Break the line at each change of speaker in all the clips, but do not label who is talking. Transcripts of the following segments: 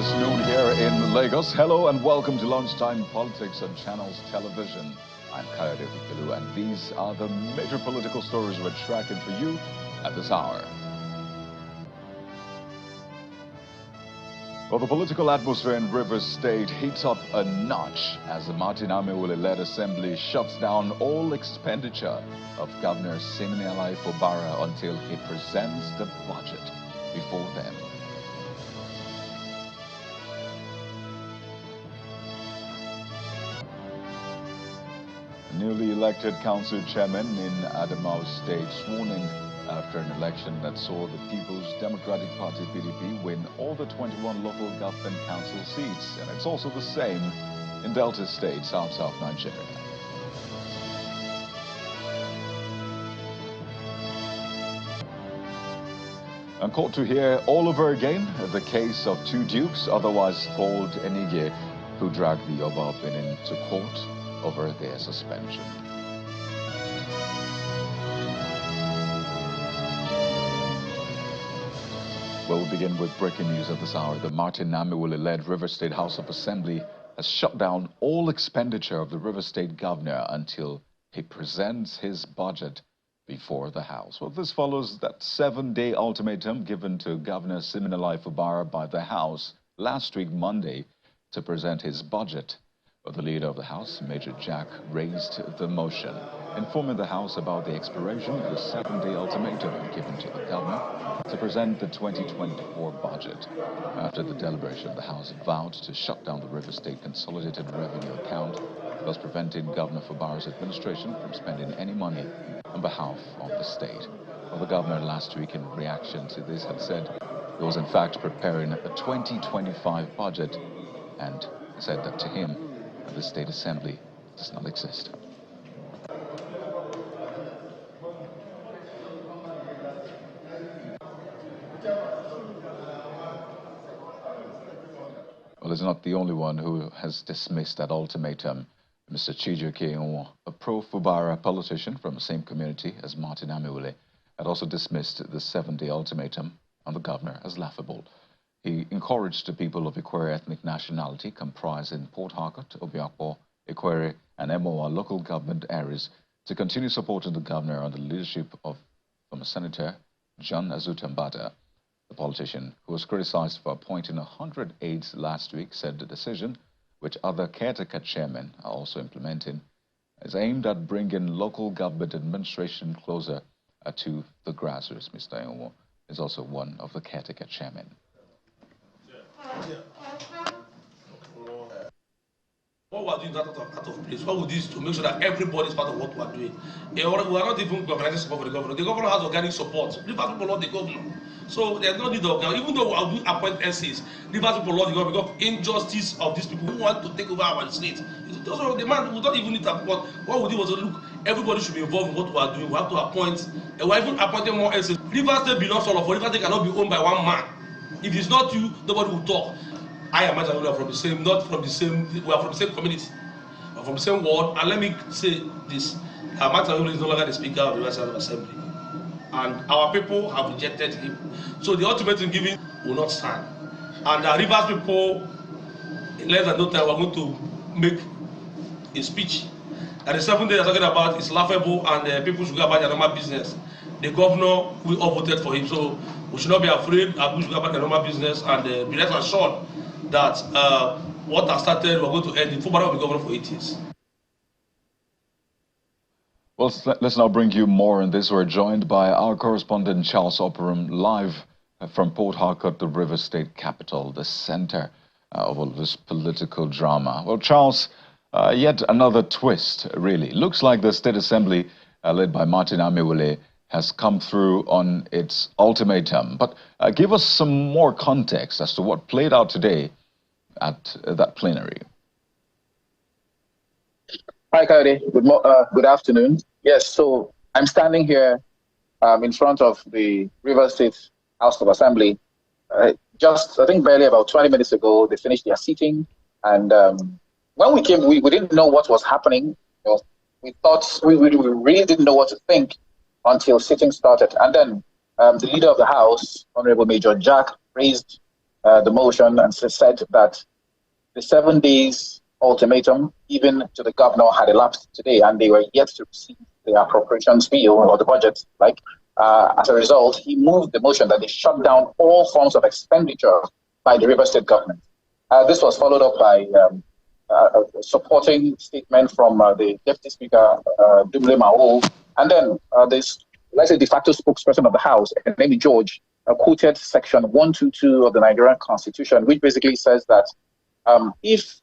this noon here in Lagos. Hello and welcome to Lunchtime Politics on Channels Television. I'm Kayode Fikilu, and these are the major political stories we're tracking for you at this hour. Well, the political atmosphere in Rivers State heats up a notch as the Martin Amewule-led assembly shuts down all expenditure of Governor Siminalayi Fubara until he presents the budget before them. Newly elected council chairman in Adamawa State sworn in after an election that saw the People's Democratic Party PDP win all the 21 local government council seats. And it's also the same in Delta State, South Nigeria. And caught to hear all over again the case of two dukes, otherwise called Enigie, who dragged the Oba of Benin to court over their suspension. Well, we'll begin with breaking news at this hour. The Martin Amewule-led River State House of Assembly has shut down all expenditure of the River State governor until he presents his budget before the House. Well, this follows that 7-day ultimatum given to Governor Siminalayi Fubara by the House last week, Monday, to present his budget. But the leader of the House, Major Jack, raised the motion, informing the House about the expiration of the 7-day ultimatum given to the governor to present the 2024 budget. After the deliberation, the House vowed to shut down the River State Consolidated Revenue account, thus preventing Governor Fubara's administration from spending any money on behalf of the state. Well, the governor last week, in reaction to this, had said he was in fact preparing a 2025 budget, and said that to him, the State Assembly does not exist. Well, he's not the only one who has dismissed that ultimatum. Mr. Chiji K, a pro-Fubara politician from the same community as Martin Amewule, had also dismissed the 7-day ultimatum on the governor as laughable. He encouraged the people of Ikwere ethnic nationality comprising Port Harcourt, Obiakpo, Ikwere, and Emowa local government areas to continue supporting the governor under the leadership of former Senator John Azutambata. The politician, who was criticized for appointing 100 aides last week, said the decision, which other caretaker chairmen are also implementing, is aimed at bringing local government administration closer to the grassroots. Mr. Enwo is also one of the caretaker chairmen.
What we're doing is out of place. What we do is to make sure that everybody is part of what we're doing. We are not even organizing support for the governor. The governor has organic support. Rivers people love the governor. So there's no need of now. Even though we do appoint essays, Rivers people love the governor because of injustice of these people who want to take over our state. Also, the man, we don't even need to appoint. What we did was to look, everybody should be involved in what we are doing. We have to appoint, and we're even appointing more essays. Rivers State belongs to all of us. Rivers State cannot be owned by one man. If it's not you, nobody will talk. I am from the same, not from the same, we are from the same community, we are from the same ward. And let me say this, Martin is no longer the Speaker of the National Assembly. And our people have rejected him. So the ultimatum given will not stand. And the Rivers people, in less than no time, are going to make a speech. And the 7 days they're talking about is laughable, and people should go about their normal business. The governor, we all voted for him, so we should not be afraid. People should go about their normal business and be rest assured that what has started, we're going to end it. Fubara will be governor for 8 years.
Well, let's now bring you more on this. We're joined by our correspondent Charles Operum, live from Port Harcourt, the River State capital, the center of all this political drama. Well, Charles, yet another twist, really. Looks like the State Assembly, led by Martin Amewule, has come through on its ultimatum. But give us some more context as to what played out today at that plenary.
Hi, Kayode. Good afternoon. Yes, so I'm standing here in front of the River State House of Assembly. Just, I think, barely about 20 minutes ago, they finished their seating. And when we came, we didn't know what was happening. You know, we thought, we really didn't know what to think until sitting started. And then the leader of the House, Honorable Major Jack, raised the motion and said that the 7 days ultimatum given to the governor had elapsed today, and they were yet to receive the appropriations bill or the budget. As a result, he moved the motion that they shut down all forms of expenditure by the River State government. This was followed up by a supporting statement from the Deputy Speaker, Dumle Mao, and then this, let's say, de facto spokesperson of the House, Enigie, quoted Section 122 of the Nigerian Constitution, which basically says that if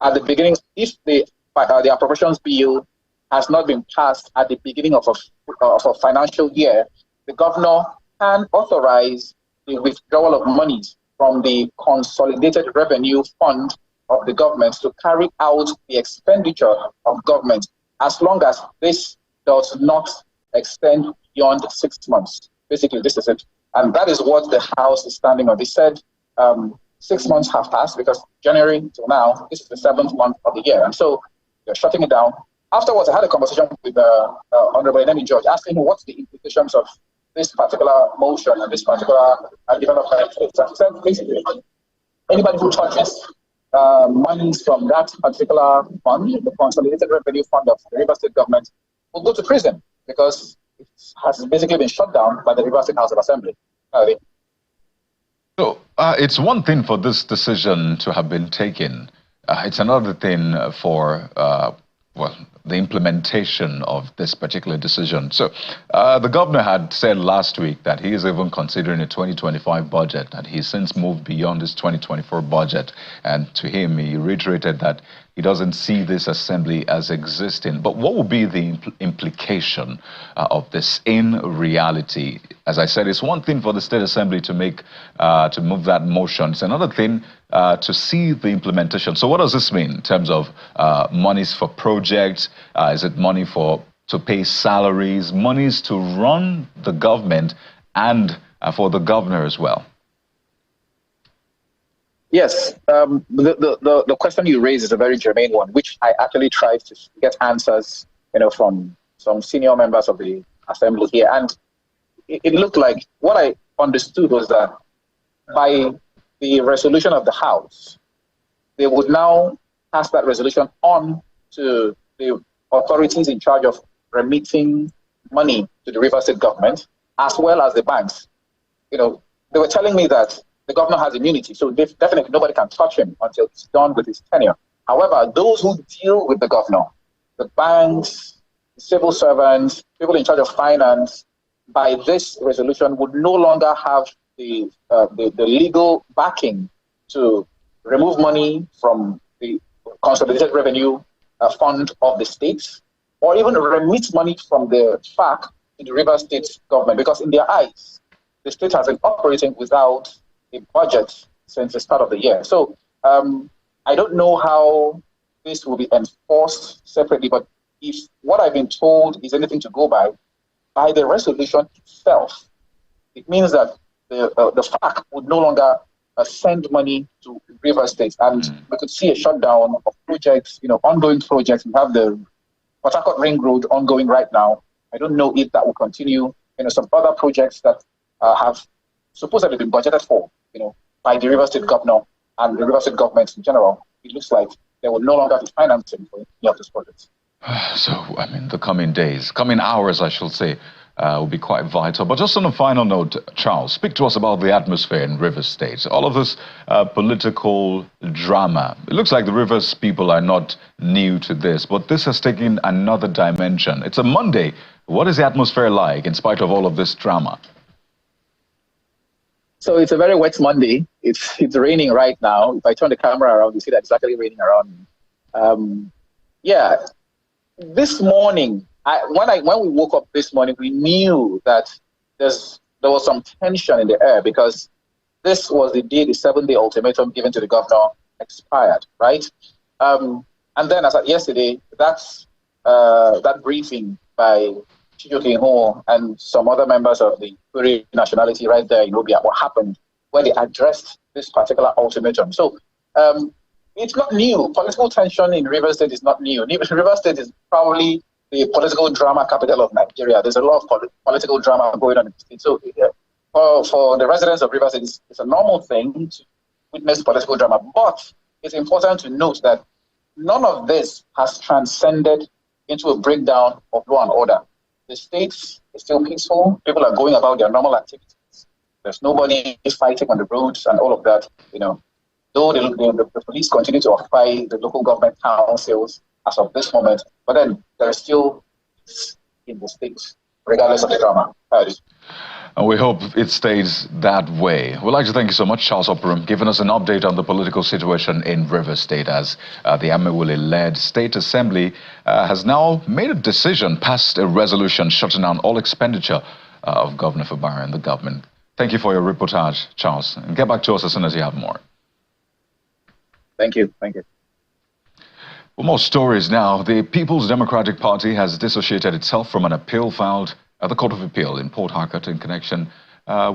at the beginning, if the appropriations bill has not been passed at the beginning of a financial year, the governor can authorize the withdrawal of monies from the consolidated revenue fund of the government to carry out the expenditure of government, as long as this does not extend beyond 6 months. Basically, this is it. And that is what the House is standing on. They said 6 months have passed because January till now, this is the 7th month of the year. And so they're shutting it down. Afterwards, I had a conversation with Honorable Enigie, asking him what's the implications of this particular motion and this particular development. He said, basically, anybody who touches monies from that particular fund, the Consolidated Revenue Fund of the River State government, will go to prison because it has basically been shut down by the River State House of Assembly.
So it's one thing for this decision to have been taken. It's another thing for, the implementation of this particular decision. So the governor had said last week that he is even considering a 2025 budget, and he's since moved beyond his 2024 budget. And to him, he reiterated that he doesn't see this assembly as existing. But what would be the implication of this in reality? As I said, it's one thing for the State Assembly to move that motion. It's another thing to see the implementation. So what does this mean in terms of monies for projects? Is it money to pay salaries, monies to run the government and for the governor as well?
Yes, the question you raise is a very germane one, which I actually tried to get answers, from some senior members of the assembly here. And it looked like what I understood was that by the resolution of the House, they would now pass that resolution on to the authorities in charge of remitting money to the River State government, as well as the banks. They were telling me that the governor has immunity, so definitely nobody can touch him until he's done with his tenure. However, those who deal with the governor, the banks, the civil servants, people in charge of finance, by this resolution would no longer have the legal backing to remove money from the Consolidated Revenue Fund of the states, or even remit money from the FAC to the River State government, because in their eyes, the state has been operating without a budget since the start of the year. So I don't know how this will be enforced separately, but if what I've been told is anything to go by the resolution itself, it means that the FAC would no longer send money to River State, and we could see a shutdown of projects, ongoing projects. We have the Port Harcourt Ring Road ongoing right now. I don't know if that will continue. Some other projects that have supposedly been budgeted for, by the River State governor and the River State government in general. It looks like there will no longer be financing for any of these projects.
So, the coming days, coming hours, I shall say, will be quite vital. But just on a final note, Charles, speak to us about the atmosphere in Rivers State. All of this political drama. It looks like the Rivers people are not new to this, but this has taken another dimension. It's a Monday. What is the atmosphere like in spite of all of this drama?
So it's a very wet Monday. It's raining right now. If I turn the camera around, you see that it's actually raining around me. This morning, when we woke up this morning, we knew that there was some tension in the air, because this was the day the 7-day ultimatum given to the governor expired, right? And then as of yesterday, that briefing by Chiji K and some other members of the Kuri nationality right there in Obia, what happened when they addressed this particular ultimatum. So it's not new. Political tension in Rivers State is not new. Rivers State is probably the political drama capital of Nigeria. There's a lot of political drama going on in the state. So for the residents of Rivers, it's a normal thing to witness political drama. But it's important to note that none of this has transcended into a breakdown of law and order. The state is still peaceful. People are going about their normal activities. There's nobody fighting on the roads and all of that. Though the police continue to occupy the local government councils as of this moment, but then there is still peace in the state, regardless of the drama.
And we hope it stays that way. We'd like to thank you so much, Charles Operum, giving us an update on the political situation in Rivers State as the Amewule-led State Assembly has now made a decision, passed a resolution shutting down all expenditure of Governor Fubara and the government. Thank you for your reportage, Charles. And get back to us as soon as you have more.
Thank you. Thank you.
For more stories now, the People's Democratic Party has dissociated itself from an appeal filed at the Court of Appeal in Port Harcourt in connection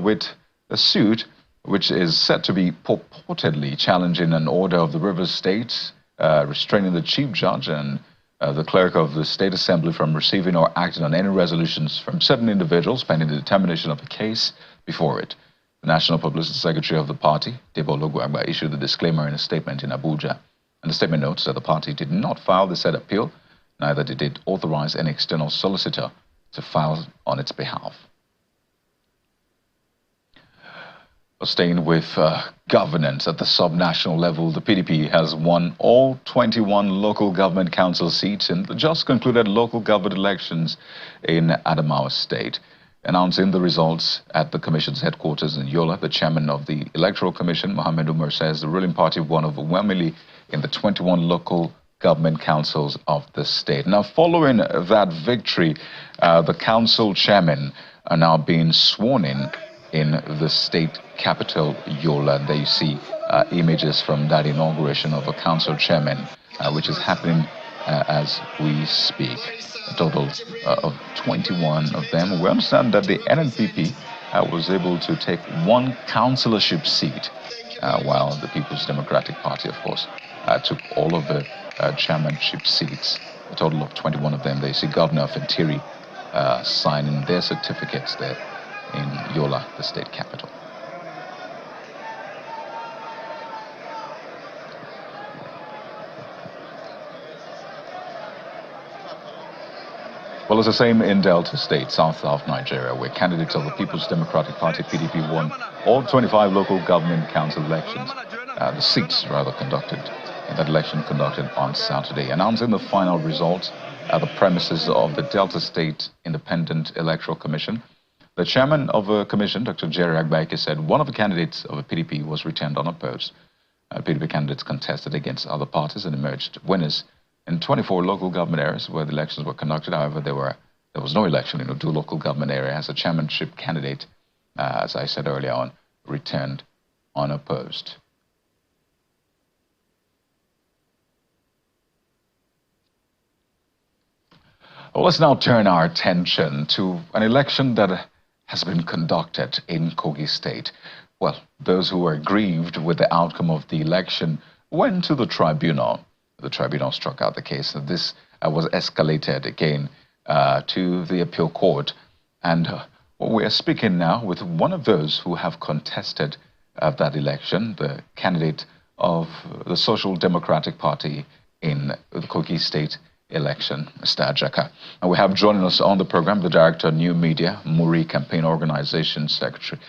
with a suit which is said to be purportedly challenging an order of the Rivers State restraining the Chief Judge and the Clerk of the State Assembly from receiving or acting on any resolutions from certain individuals pending the determination of the case before it. The National Publicity Secretary of the party, Debo Ologuagba, issued the disclaimer in a statement in Abuja. And the statement notes that the party did not file the said appeal, neither did it authorize any external solicitor to file on its behalf. Staying with governance at the sub-national level, the PDP has won all 21 local government council seats in the just concluded local government elections in Adamawa State. Announcing the results at the Commission's headquarters in Yola, the chairman of the Electoral Commission, Mohammed Umar, says the ruling party won overwhelmingly in the 21 local government councils of the state. Now, following that victory, the council chairmen are now being sworn in the state capital, Yola. There you see images from that inauguration of a council chairman, which is happening as we speak. A total of 21 of them. We understand that the NNPP was able to take one councillorship seat, while the People's Democratic Party, of course, took all of the chairmanship seats. A total of 21 of them. They see Governor Fentiri signing their certificates there in Yola, the state capital. Well, it's the same in Delta State, south of Nigeria, where candidates of the People's Democratic Party, PDP, won all 25 local government council elections. The seats, rather, conducted in that election conducted on Saturday. Announcing the final results at the premises of the Delta State Independent Electoral Commission, the chairman of the commission, Dr. Jerry Agbaike, said one of the candidates of the PDP was returned unopposed. PDP candidates contested against other parties and emerged winners in 24 local government areas where the elections were conducted. However, there was no election in Udu local government area as a chairmanship candidate, as I said earlier on, returned unopposed. Well, let's now turn our attention to an election that has been conducted in Kogi State. Well, those who were aggrieved with the outcome of the election went to the tribunal. The tribunal struck out the case. This was escalated again to the appeal court. And we are speaking now with one of those who have contested that election, the candidate of the Social Democratic Party in the Kogi State election, Mr. Ajaka. And we have joining us on the program the Director of New Media, Muri Campaign Organization Secretary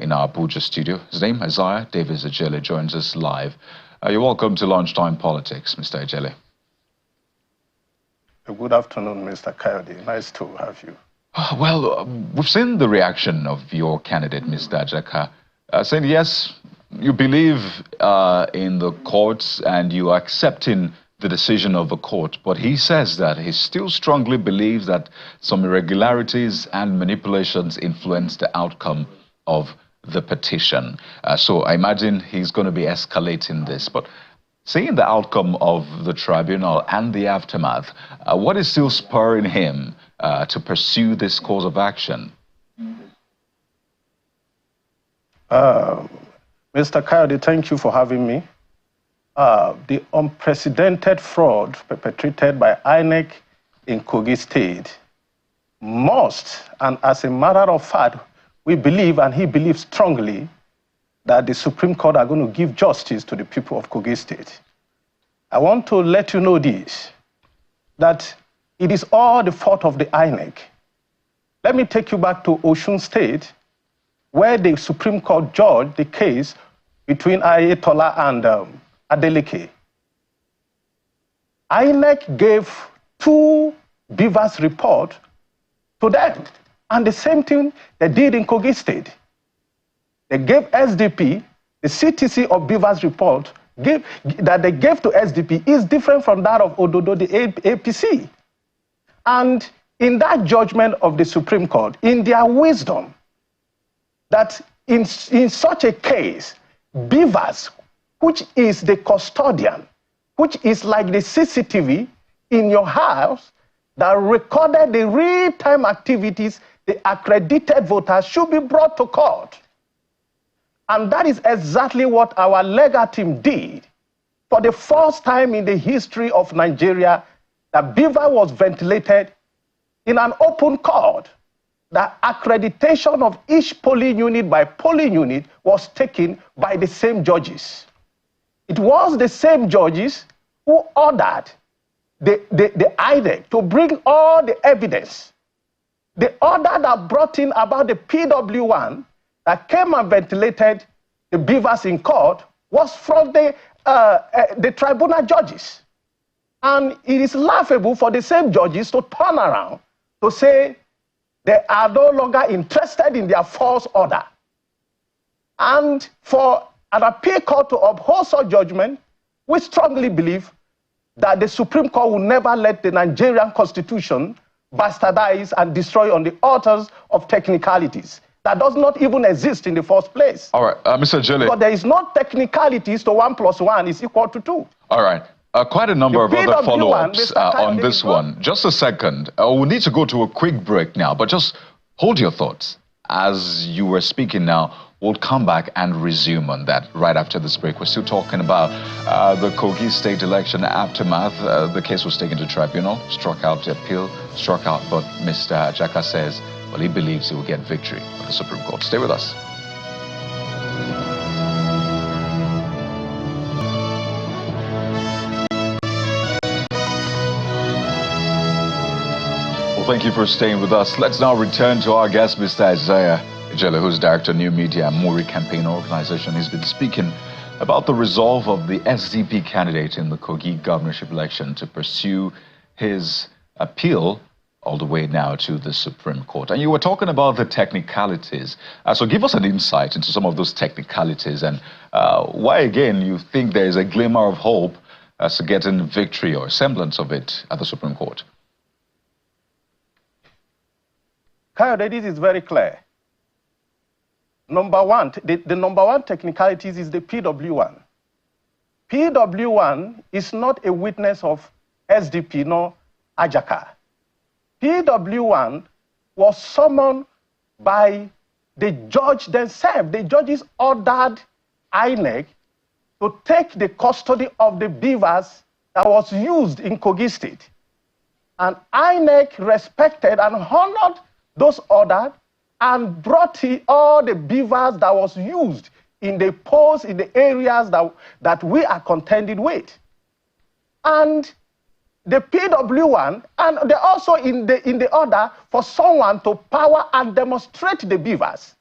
in our Abuja studio. His name, Isaiah Davis Ajele, joins us live. You're welcome to Lunchtime Politics, Mr. Ajele.
Good afternoon, Mr. Coyote. Nice to have you.
Well, we've seen the reaction of your candidate, Mr. Ajaka, saying, yes, you believe in the courts and you are accepting the decision of the court, but he says that he still strongly believes that some irregularities and manipulations influenced the outcome of the petition. So I imagine he's going to be escalating this. But seeing the outcome of the tribunal and the aftermath, what is still spurring him to pursue this course of action?
Mr. Coyote, thank you for having me. The unprecedented fraud perpetrated by INEC in Kogi State must, and as a matter of fact, we believe, and he believes strongly, that the Supreme Court are going to give justice to the people of Kogi State. I want to let you know this, that it is all the fault of the INEC. Let me take you back to Osun State, where the Supreme Court judged the case between Ayetola and Adeleke. INEC gave 2 Beavers report to them, and the same thing they did in Kogi State. They gave SDP, the CTC of Beavers report that they gave to SDP is different from that of Ododo, the APC. And in that judgment of the Supreme Court, in their wisdom, that in such a case, Beavers, which is the custodian, which is like the CCTV in your house that recorded the real-time activities, the accredited voters should be brought to court. And that is exactly what our legal team did. For the first time in the history of Nigeria, the Beaver was ventilated in an open court. The accreditation of each polling unit by polling unit was taken by the same judges. It was the same judges who ordered the INEC to bring all the evidence. The order that brought in about the PW1 that came and ventilated the Beavers in court was from the tribunal judges. And it is laughable for the same judges to turn around to say they are no longer interested in their false order. And for an appeal court to uphold such judgment, we strongly believe that the Supreme Court will never let the Nigerian Constitution bastardize and destroy on the altars of technicalities that does not even exist in the first place.
All right, Mr. Jele.
But there is no technicalities to 1 + 1 is equal to 2.
All right. Quite a number of other follow-ups on this one. Just a second. We need to go to a quick break now, but just hold your thoughts. As you were speaking now, we'll come back and resume on that right after this break. We're still talking about the Kogi State election aftermath. The case was taken to tribunal, struck out the appeal, struck out, but Mr. Ajaka says, well, he believes he will get victory at the Supreme Court. Stay with us. Well, thank you for staying with us. Let's now return to our guest, Mr. Isaiah Ejele, who's Director of New Media and Muri Campaign Organization. He's been speaking about the resolve of the SDP candidate in the Kogi governorship election to pursue his appeal all the way now to the Supreme Court. And you were talking about the technicalities. So give us an insight into some of those technicalities and why, again, you think there is a glimmer of hope as to getting victory or semblance of it at the Supreme Court.
Kayode, this is very clear. Number one, the number one technicalities is the PW1. PW1 is not a witness of SDP nor Ajaka. PW1 was summoned by the judge themselves. The judges ordered INEC to take the custody of the Beavers that was used in Kogi State. And INEC respected and honored those orders and brought all the Beavers that was used in the polls in the areas that we are contending with. And the PW1, and they're also in the order for someone to power and demonstrate the Beavers.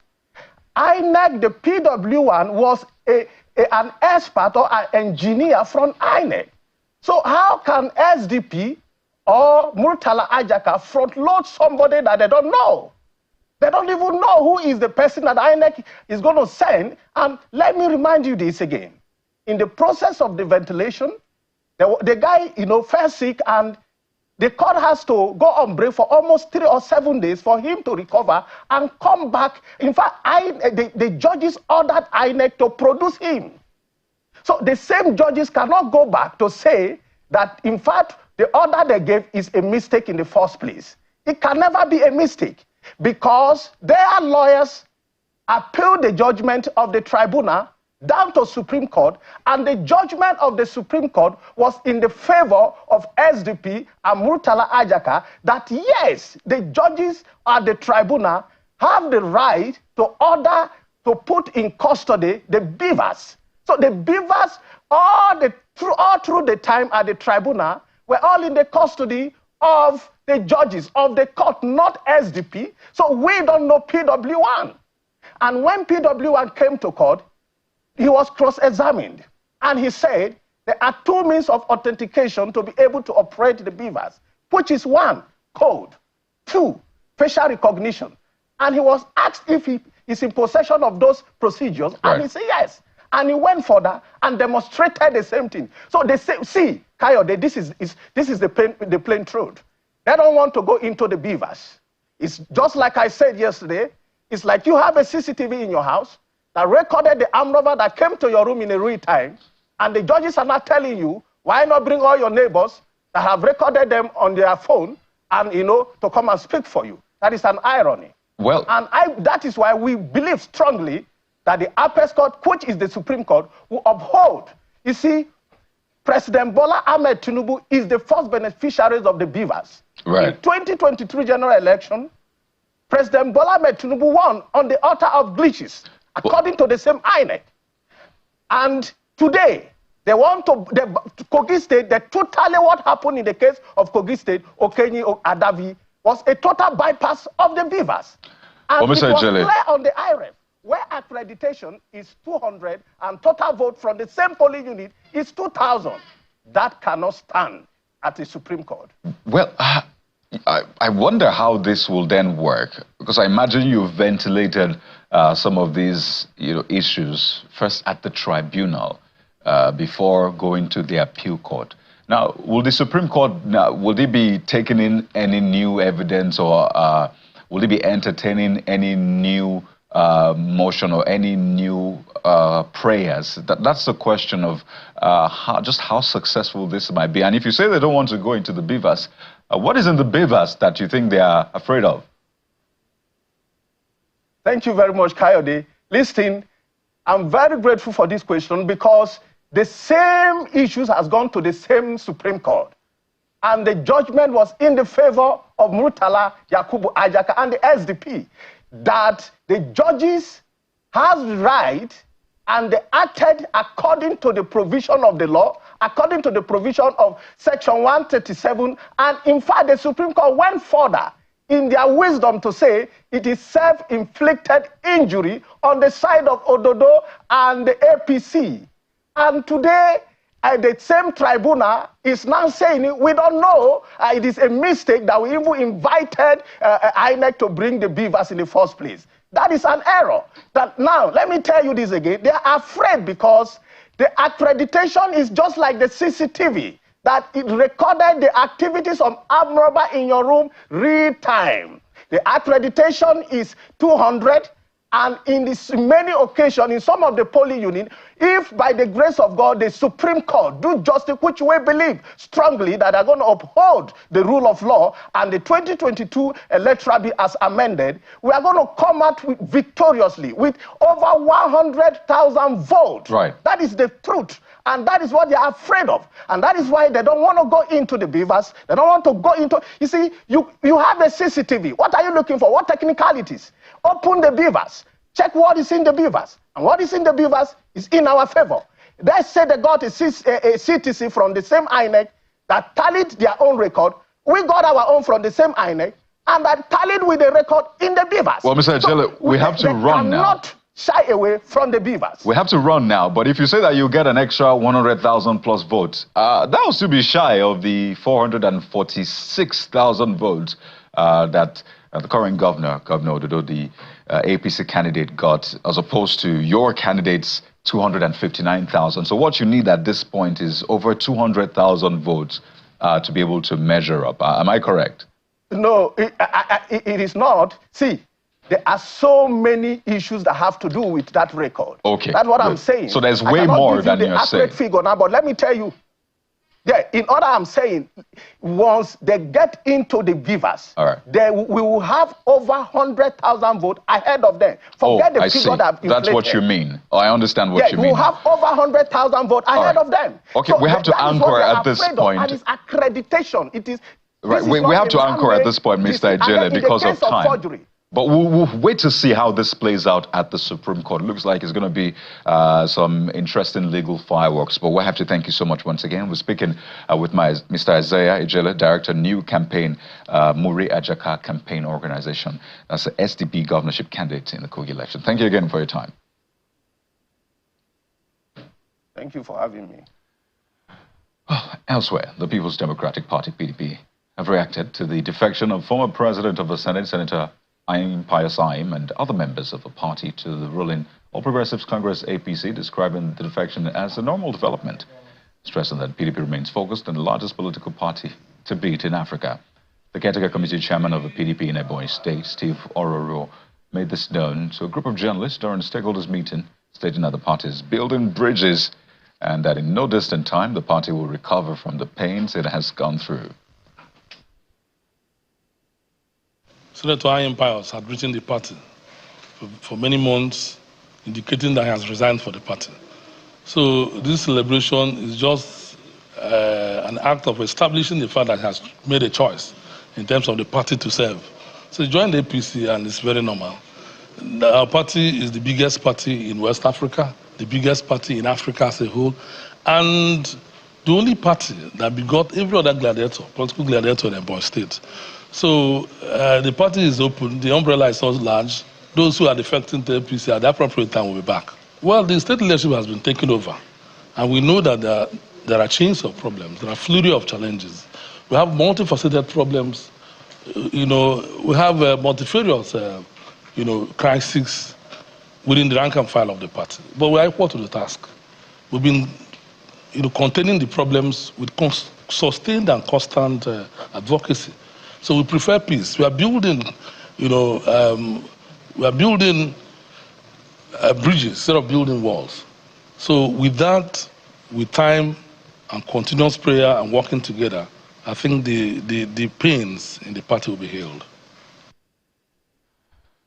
INEC, the PW1, was an expert or an engineer from INEC. So how can SDP or Murtala Ajaka front load somebody that they don't know? They don't even know who is the person that INEC is going to send. And let me remind you this again. In the process of the ventilation, the guy, fell sick, and the court has to go on break for almost 3 or 7 days for him to recover and come back. In fact, the judges ordered INEC to produce him. So the same judges cannot go back to say that, in fact, the order they gave is a mistake in the first place. It can never be a mistake because their lawyers appealed the judgment of the tribunal down to Supreme Court, and the judgment of the Supreme Court was in the favor of SDP and Murtala Ajaka that yes, the judges at the tribunal have the right to order to put in custody the beavers. So the beavers, all through the time at the tribunal, were all in the custody of the judges of the court, not SDP. So we don't know PW1. And when PW1 came to court, he was cross-examined. And he said, there are two means of authentication to be able to operate the beavers, which is one, code, two, facial recognition. And he was asked if he is in possession of those procedures, and he said yes. And he went further and demonstrated the same thing. So they say, see, Kayode, this is the plain truth. They don't want to go into the beavers. It's just like I said yesterday, it's like you have a CCTV in your house that recorded the armed robber that came to your room in a real time, and the judges are not telling you, why not bring all your neighbors that have recorded them on their phone and, to come and speak for you. That is an irony.
Well,
and that is why we believe strongly that the Apex Court, which is the Supreme Court, will uphold. You see, President Bola Ahmed Tinubu is the first beneficiary of the beavers.
Right.
In 2023 general election, President Bola Ahmed Tinubu won on the altar of glitches, according to the same INEC. And today, they want to, Kogi State, totally what happened in the case of Kogi State, Okenyi, Adavi, was a total bypass of the beavers. And it was clear on the IREF, where accreditation is 200 and total vote from the same polling unit is 2,000. That cannot stand at the Supreme Court. Well,
I wonder how this will then work, because I imagine you've ventilated some of these issues first at the tribunal before going to the appeal court. Now, will the Supreme Court, will they be taking in any new evidence, or will they be entertaining any new motion or any new prayers? That's the question of how successful this might be. And if you say they don't want to go into the beavers, what is in the beavers that you think they are afraid of?
Thank you very much, Kayode. Listen, I'm very grateful for this question, because the same issues has gone to the same Supreme Court. And the judgment was in the favor of Murtala Yakubu Ajaka and the SDP, that the judges has right and they acted according to the provision of the law, according to the provision of Section 137. And in fact, the Supreme Court went further in their wisdom to say it is self-inflicted injury on the side of Ododo and the APC. And today, the same tribunal is now saying, we don't know, it is a mistake that we even invited INEC to bring the beavers in the first place. That is an error. That now, let me tell you this again, they are afraid because the accreditation is just like the CCTV, that it recorded the activities of armed robber in your room real time. The accreditation is 200. And in this many occasions, in some of the polling units, if by the grace of God, the Supreme Court do justice, which we believe strongly that are going to uphold the rule of law, and the 2022 electoral bill as amended, we are going to come out victoriously with over 100,000 votes.
Right.
That is the truth. And that is what they are afraid of. And that is why they don't want to go into the beavers. They don't want to go into... You see, you have a CCTV. What are you looking for? What technicalities? Open the beavers. Check what is in the beavers. And what is in the beavers is in our favor. They say they got a CTC from the same INEC that tallied their own record. We got our own from the same INEC, and that tallied with the record in the beavers.
Well, Mr. Ejele, we have to run now.
Not shy away from the beavers.
We have to run now, but if you say that you get an extra 100,000 plus votes, that will still be shy of the 446,000 votes that the current Governor Ododo, the APC candidate, got, as opposed to your candidate's 259,000. So what you need at this point is over 200,000 votes to be able to measure up. Am I correct?
No, it is not. See, there are so many issues that have to do with that record.
Okay.
That's what I'm saying.
So there's way more than you're saying.
I cannot give you the accurate figure now, but let me tell you, in order, I'm saying, once they get into the beavers,
all right,
we will have over 100,000 votes ahead of them. Forget the figure that
that's what you mean. Oh, I understand what you mean.
We will have over 100,000 votes ahead of them.
Okay, so we have to anchor at this point.
And it's accreditation. It is...
Right, we have to anchor at this point, Mr. Ejele, because of time. But we'll wait to see how this plays out at the Supreme Court. Looks like it's going to be some interesting legal fireworks. But we have to thank you so much once again. We're speaking with Mr. Isaiah Ejele, Director, New Campaign, Muri Ajaka Campaign Organization. That's the SDP governorship candidate in the Kogi election. Thank you again for your time.
Thank you for having me.
Elsewhere, the People's Democratic Party, PDP, have reacted to the defection of former President of the Senate, Senator Pius Aim, and other members of the party to the ruling All Progressives Congress APC, describing the defection as a normal development, stressing that PDP remains focused on the largest political party to beat in Africa. The caretaker committee chairman of the PDP in Ebonyi State, Steve Ororo, made this known to a group of journalists during a stakeholders meeting, stating that the party is building bridges and that in no distant time the party will recover from the pains it has gone through.
Senator Ian Pius had written the party for many months, indicating that he has resigned for the party. So this celebration is just an act of establishing the fact that he has made a choice in terms of the party to serve. So he joined the APC, and it's very normal. Our party is the biggest party in West Africa, the biggest party in Africa as a whole, and the only party that begot every other gladiator, political gladiator in Ebonyi State. So the party is open, the umbrella is so large. Those who are defecting to APC at the appropriate time will be back. Well, the state leadership has been taken over, and we know that there are chains of problems, there are flurry of challenges. We have multifaceted problems, we have multifarious, crises within the rank and file of the party. But we are equal to the task. We've been, containing the problems with sustained and constant advocacy. So we prefer peace. We are building, bridges instead of building walls. So with that, with time and continuous prayer and working together, I think the pains in the party will be healed.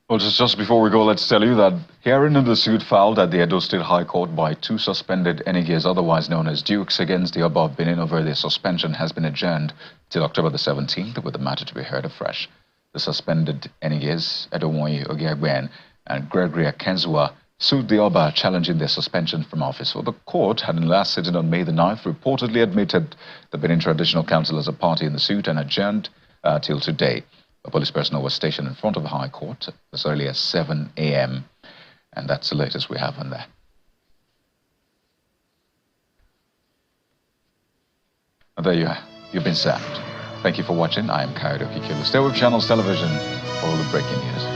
Well, just before we go, let's tell you that hearing in the suit filed at the Edo State High Court by two suspended Enigies, otherwise known as Dukes, against the above Benin over their suspension has been adjourned till October the 17th, with the matter to be heard afresh. The suspended Enigies, Edowonyi Ogiagben and Gregory Akenzua, sued the Oba, challenging their suspension from office. Well, the court had in the last sitting on May the 9th reportedly admitted the Benin Traditional Council as a party in the suit and adjourned till today. A police personnel was stationed in front of the High Court as early as 7 a.m. And that's the latest we have on that. And there you are. You've been served. Thank you for watching. I am Kaido Kikilu. Stay with Channels Television for all the breaking news.